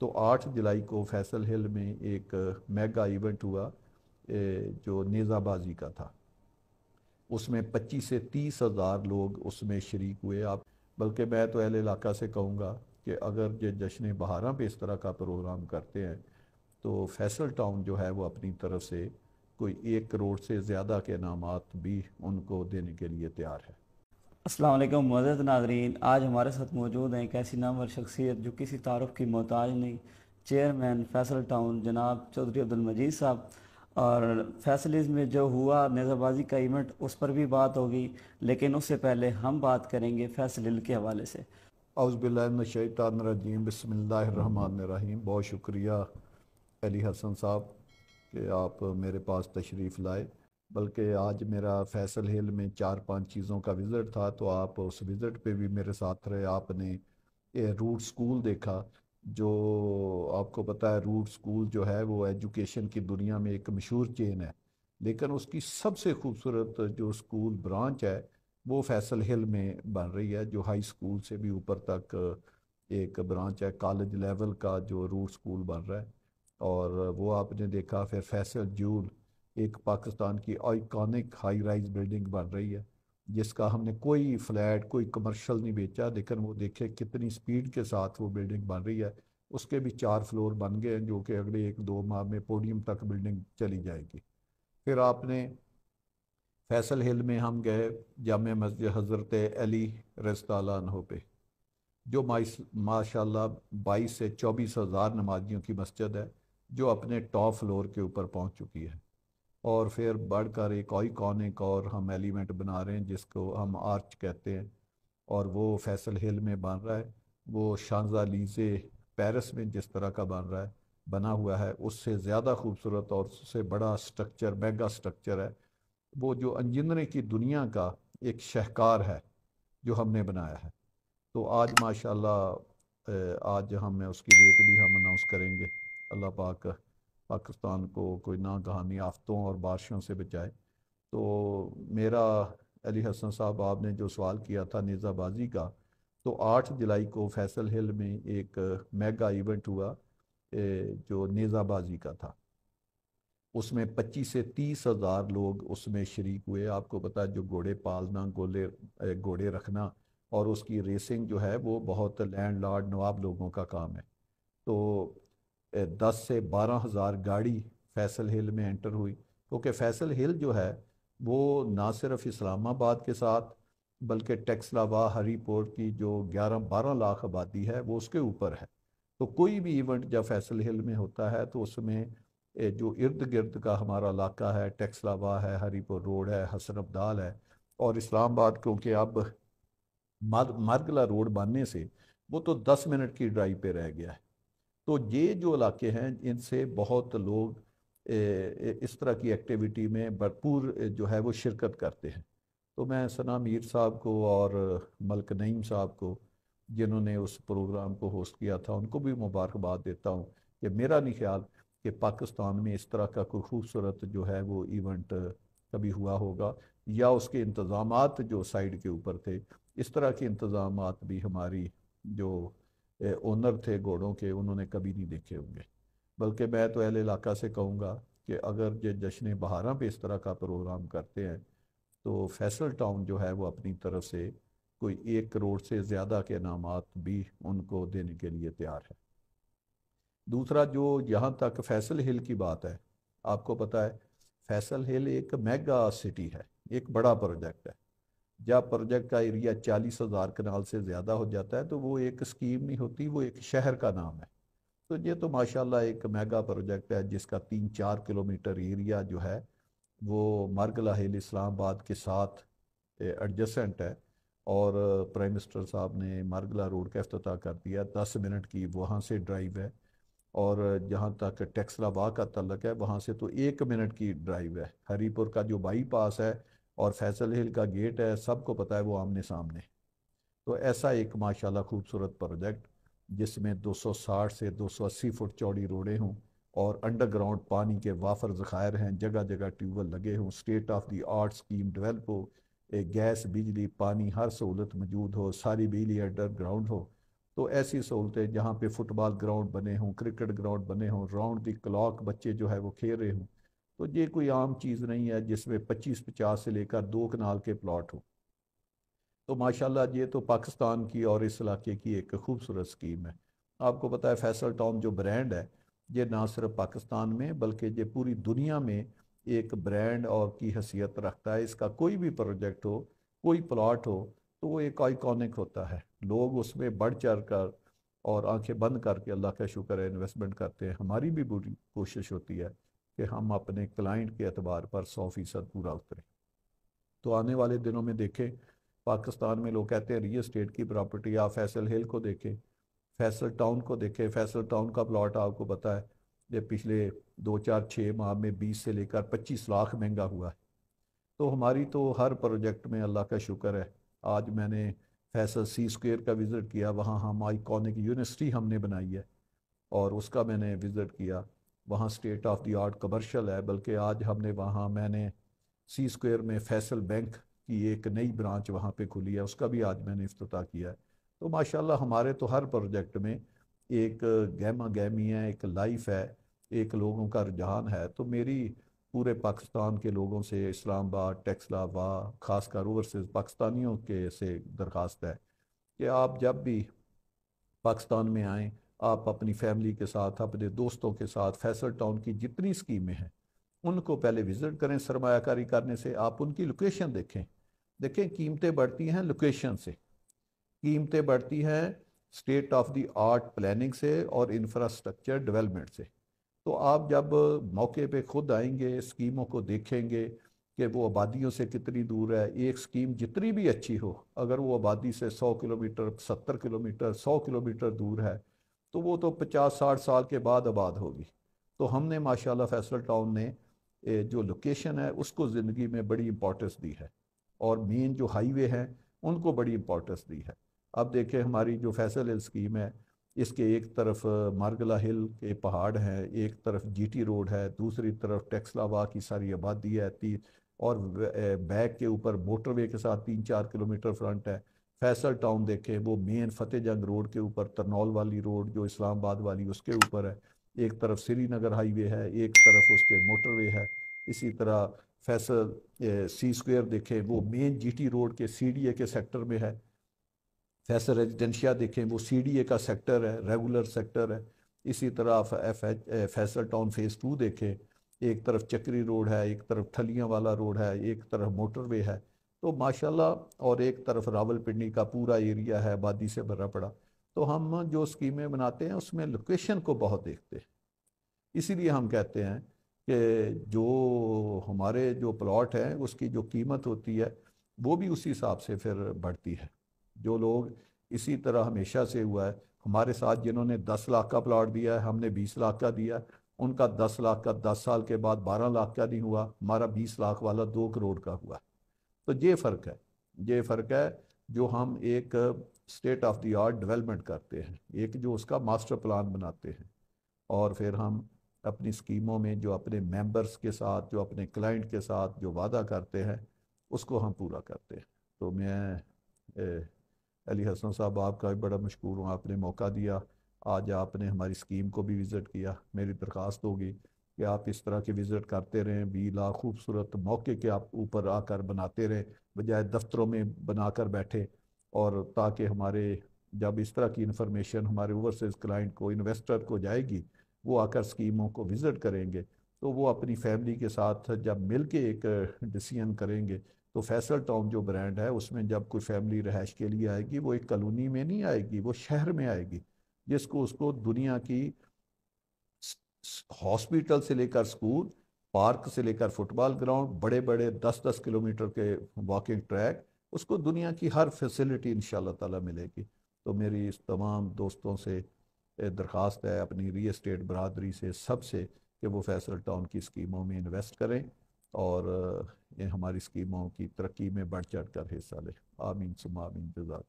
तो 8 जुलाई को फैसल हिल में एक मेगा इवेंट हुआ जो नेज़ाबाजी का था। उसमें 25 से 30 हज़ार लोग उसमें शरीक हुए। आप बल्कि मैं तो अहले इलाका से कहूँगा कि अगर ये जश्न बहारां पे इस तरह का प्रोग्राम करते हैं तो फैसल टाउन जो है वो अपनी तरफ से कोई 1 करोड़ से ज़्यादा के इनामात भी उनको देने के लिए तैयार है। अस्सलाम वालेकुम मुअज़्ज़ज़ नाज़रीन। आज हमारे साथ मौजूद हैं एक ऐसी नामवर शख्सियत जो किसी तारुफ की मोहताज नहीं, चेयरमैन फैसल टाउन जनाब चौधरी अब्दुल मजीद साहब। और फैसलिज़ में जो हुआ नेज़ाबाजी का इवेंट उस पर भी बात होगी, लेकिन उससे पहले हम बात करेंगे फैसल हिल के हवाले से। औज़ुबिल्लाहिमिनश्शैतानिर्रजीम बिस्मिल्लाहिर्रहमानिर्रहीम। बहुत शुक्रिया अली हसन साहब कि आप मेरे पास तशरीफ़ लाए। बल्कि आज मेरा फैसल हिल में 4-5 चीज़ों का विज़िट था, तो आप उस विज़िट पे भी मेरे साथ रहे। आपने ये रूट स्कूल देखा। जो आपको पता है, रूट स्कूल जो है वो एजुकेशन की दुनिया में एक मशहूर चेन है, लेकिन उसकी सबसे खूबसूरत जो स्कूल ब्रांच है वो फैसल हिल में बन रही है, जो हाई स्कूल से भी ऊपर तक एक ब्रांच है। कॉलेज लेवल का जो रूट स्कूल बन रहा है, और वो आपने देखा। फिर फैसल जूल, एक पाकिस्तान की आइकॉनिक हाई राइज बिल्डिंग बन रही है, जिसका हमने कोई फ्लैट कोई कमर्शियल नहीं बेचा, लेकिन वो देखे कितनी स्पीड के साथ वो बिल्डिंग बन रही है। उसके भी 4 फ्लोर बन गए हैं, जो कि अगले 1-2 माह में पोडियम तक बिल्डिंग चली जाएगी। फिर आपने फैसल हिल में हम गए जामे मस्जिद हज़रत अली रज़ियल्लाहु अन्हु पे, जो माशाल्लाह 22 से 24 हज़ार नमाजियों की मस्जिद है, जो अपने टॉप फ्लोर के ऊपर पहुंच चुकी है। और फिर बढ़कर एक आइकॉनिक और हम एलिमेंट बना रहे हैं जिसको हम आर्च कहते हैं, और वो फैसल हिल में बन रहा है। वो शांज़ा-लीज़े पेरिस में जिस तरह का बन रहा है, बना हुआ है, उससे ज़्यादा खूबसूरत और उससे बड़ा स्ट्रक्चर, मेगा स्ट्रक्चर है। वो जो इंजीनियरिंग की दुनिया का एक शाहकार है जो हमने बनाया है। तो आज माशाल्लाह आज हमें उसकी रेट भी हम अनाउंस करेंगे। अल्लाह पाक पाकिस्तान को कोई नागहानी आफतों और बारिशों से बचाए। तो मेरा अली हसन साहब, आपने जो सवाल किया था नेज़ाबाजी का, तो 8 जुलाई को फैसल हिल में एक मेगा इवेंट हुआ जो नेज़ाबाजी का था। उसमें 25 से 30 हज़ार लोग उसमें शरीक हुए। आपको पता है, जो घोड़े पालना, घोड़े रखना और उसकी रेसिंग जो है वो बहुत लैंड लॉर्ड नवाब लोगों का काम है। तो 10 से 12 हज़ार गाड़ी फैसल हिल में एंटर हुई, क्योंकि फैसल हिल जो है वो ना सिर्फ इस्लामाबाद के साथ, बल्कि टेक्सलावा हरीपुर की जो 11-12 लाख आबादी है वो उसके ऊपर है। तो कोई भी इवेंट जब फैसल हिल में होता है तो उसमें जो इर्द गिर्द का हमारा इलाका है, टेक्सलावा है, हरीपुर रोड है, हसन अब्दाल है, और इस्लामाबाद, क्योंकि अब मारगला रोड बनने से वो तो 10 मिनट की ड्राइव पे रह गया है। तो ये जो इलाके हैं इनसे बहुत लोग इस तरह की एक्टिविटी में भरपूर जो है वो शिरकत करते हैं। तो मैं सना मीर साहब को और मलक नईम साहब को, जिन्होंने उस प्रोग्राम को होस्ट किया था, उनको भी मुबारकबाद देता हूँ कि मेरा नहीं ख्याल कि पाकिस्तान में इस तरह का कोई खूबसूरत जो है वो इवेंट कभी हुआ होगा, या उसके इंतज़ामात जो साइड के ऊपर थे, इस तरह के इंतज़ामात भी हमारी जो ओनर थे घोड़ों के, उन्होंने कभी नहीं देखे होंगे। बल्कि मैं तो अहले इलाका से कहूँगा कि अगर ये जश्न बहारां पे इस तरह का प्रोग्राम करते हैं तो फैसल टाउन जो है वो अपनी तरफ से कोई 1 करोड़ से ज़्यादा के इनामात भी उनको देने के लिए तैयार है। दूसरा, जो यहाँ तक फैसल हिल की बात है, आपको पता है फैसल हिल एक मेगा सिटी है, एक बड़ा प्रोजेक्ट है। जब प्रोजेक्ट का एरिया 40 हज़ार कनाल से ज़्यादा हो जाता है तो वो एक स्कीम नहीं होती, वो एक शहर का नाम है। तो ये तो माशाल्लाह एक मेगा प्रोजेक्ट है, जिसका 3-4 किलोमीटर एरिया जो है वो मारगला हिल इस्लामाबाद के साथ एडजेसेंट है। और प्राइम मिनिस्टर साहब ने मारगला रोड का इफ्तिताह कर दिया, 10 मिनट की वहाँ से ड्राइव है। और जहाँ तक टेक्सलाबा का तल्लक है, वहाँ से तो 1 मिनट की ड्राइव है। हरीपुर का जो बाईपास है और फैसल हिल का गेट है, सबको पता है वो आमने सामने। तो ऐसा एक माशाल्लाह खूबसूरत प्रोजेक्ट, जिसमें 260 से 280 फुट चौड़ी रोडें हों और अंडरग्राउंड पानी के वाफर ज़खायर हैं, जगह जगह ट्यूबवेल लगे हों, state of the art scheme develop हो, एक गैस बिजली पानी हर सहूलत मौजूद हो, सारी बिजली अंडरग्राउंड हो। तो ऐसी सहूलतें जहाँ पे फुटबॉल ग्राउंड बने हों, क्रिकेट ग्राउंड बने हों, राउंड द क्लॉक बच्चे जो है वो खेल रहे हों, तो ये कोई आम चीज़ नहीं है जिसमें 25-50 से लेकर 2 कनाल के प्लॉट हो। तो माशाल्लाह ये तो पाकिस्तान की और इस इलाके की एक खूबसूरत स्कीम है। आपको पता है फैसल टाउन जो ब्रांड है, ये ना सिर्फ पाकिस्तान में बल्कि ये पूरी दुनिया में एक ब्रांड और की हैसियत रखता है। इसका कोई भी प्रोजेक्ट हो, कोई प्लॉट हो, तो वो एक आइकॉनिक होता है। लोग उसमें बढ़ चढ़ कर और आंखें बंद करके अल्लाह का शुक्र है इन्वेस्टमेंट करते हैं। हमारी भी पूरी कोशिश होती है कि हम अपने क्लाइंट के एतबार पर 100% पूरा उतरें। तो आने वाले दिनों में देखें, पाकिस्तान में लोग कहते हैं रियल एस्टेट की प्रॉपर्टी, आप फैसल हिल को देखें, फैसल टाउन को देखें। फैसल टाउन का प्लॉट आपको पता है ये पिछले 2-4-6 माह में 20 से लेकर 25 लाख महंगा हुआ है। तो हमारी तो हर प्रोजेक्ट में अल्लाह का शुक्र है। आज मैंने फैसल सी स्क्वायर का विज़िट किया, वहाँ हम आइकॉनिक यूनिवर्सिटी हमने बनाई है और उसका मैंने विज़िट किया। वहाँ state of the art commercial है, बल्कि आज हमने वहाँ मैंने सी स्क्वायर में फैसल बैंक की एक नई ब्रांच वहाँ पे खुली है, उसका भी आज मैंने इफ्तिताह किया है। तो माशाल्लाह हमारे तो हर प्रोजेक्ट में एक गहमा गहमी है, एक लाइफ है, एक लोगों का रुझान है। तो मेरी पूरे पाकिस्तान के लोगों से, इस्लामाबाद, टेक्सलाबाद, खासकर ओवरसीज़ पाकिस्तानियों के से दरख्वास्त है कि आप जब भी पाकिस्तान में आएँ, आप अपनी फैमिली के साथ, अपने दोस्तों के साथ फैसल टाउन की जितनी स्कीमें हैं उनको पहले विज़िट करें। सरमायाकारी करने से आप उनकी लोकेशन देखें। देखें, कीमतें बढ़ती हैं लोकेशन से, कीमतें बढ़ती हैं state of the art planning से और इंफ्रास्ट्रक्चर डेवलपमेंट से। तो आप जब मौके पे खुद आएंगे, स्कीमों को देखेंगे कि वो आबादियों से कितनी दूर है, एक स्कीम जितनी भी अच्छी हो, अगर वो आबादी से 100 किलोमीटर, 70 किलोमीटर, 100 किलोमीटर दूर है, तो वो तो 50-60 साल के बाद आबाद होगी। तो हमने माशाल्लाह फैसल टाउन ने जो लोकेशन है उसको ज़िंदगी में बड़ी इंपॉर्टेंस दी है और मेन जो हाईवे हैं उनको बड़ी इंपॉर्टेंस दी है। अब देखें हमारी जो फैसल हिल स्कीम है, इसके एक तरफ मारगला हिल के पहाड़ हैं, एक तरफ जीटी रोड है, दूसरी तरफ टेक्सलावा की सारी आबादी है और बैक के ऊपर मोटरवे के साथ 3-4 किलोमीटर फ्रंट है। फैसल टाउन देखें, वो मेन फतेह जंग रोड के ऊपर, तरनौल वाली रोड जो इस्लामाबाद वाली उसके ऊपर है। एक तरफ श्रीनगर हाईवे है, एक तरफ उसके मोटरवे है। इसी तरह फैसल सी स्क्वायर देखें, वो मेन जीटी रोड के सीडीए के सेक्टर में है। फैसल रेजिडेंशिया देखें, वो सीडीए का सेक्टर है, रेगुलर सेक्टर है। इसी तरह फैसल टाउन फेज़ 2 देखें, एक तरफ चक्री रोड है, एक तरफ ठलियाँ वाला रोड है, एक तरफ मोटरवे है। तो माशाल्लाह, और एक तरफ रावलपिंडी का पूरा एरिया है आबादी से भरा पड़ा। तो हम जो स्कीमें बनाते हैं उसमें लोकेशन को बहुत देखते हैं। इसीलिए हम कहते हैं कि जो हमारे जो प्लॉट हैं उसकी जो कीमत होती है वो भी उसी हिसाब से फिर बढ़ती है। जो लोग इसी तरह हमेशा से हुआ है हमारे साथ, जिन्होंने 10 लाख का प्लॉट दिया है, हमने 20 लाख का दिया, उनका 10 लाख का 10 साल के बाद 12 लाख का नहीं हुआ, हमारा 20 लाख वाला 2 करोड़ का हुआ। तो ये फ़र्क है, ये फ़र्क है जो हम एक state of the art development करते हैं, एक जो उसका मास्टर प्लान बनाते हैं और फिर हम अपनी स्कीमों में जो अपने मेंबर्स के साथ, जो अपने क्लाइंट के साथ जो वादा करते हैं उसको हम पूरा करते हैं। तो मैं अली हसन साहब आपका भी बड़ा मशकूर हूँ, आपने मौका दिया, आज आपने हमारी स्कीम को भी विज़िट किया। मेरी दरख्वास्त होगी कि आप इस तरह के विज़िट करते रहें, बीला खूबसूरत मौके के आप ऊपर आकर बनाते रहें बजाय दफ्तरों में बनाकर बैठे। और ताकि हमारे जब इस तरह की इंफॉर्मेशन हमारे ओवरसीज़ क्लाइंट को, इन्वेस्टर को जाएगी, वो आकर स्कीमों को विज़िट करेंगे, तो वो अपनी फैमिली के साथ जब मिल के एक डिसीजन करेंगे। तो फैसल टाउन जो ब्रांड है उसमें जब कोई फैमिली रहायश के लिए आएगी, वो एक कॉलोनी में नहीं आएगी, वो शहर में आएगी, जिसको उसको दुनिया की हॉस्पिटल से लेकर स्कूल, पार्क से लेकर फुटबॉल ग्राउंड, बड़े बड़े 10-10 किलोमीटर के वॉकिंग ट्रैक, उसको दुनिया की हर फैसिलिटी इंशाल्लाह ताला मिलेगी। तो मेरी इस तमाम दोस्तों से दरख्वास्त है, अपनी रियल एस्टेट बरादरी से, सबसे, कि वो फैसल टाउन की स्कीमों में इन्वेस्ट करें और ये हमारी स्कीमों की तरक्की में बढ़ चढ़ कर हिस्सा लें। आमीन सुमा आमीन, जज़ाक।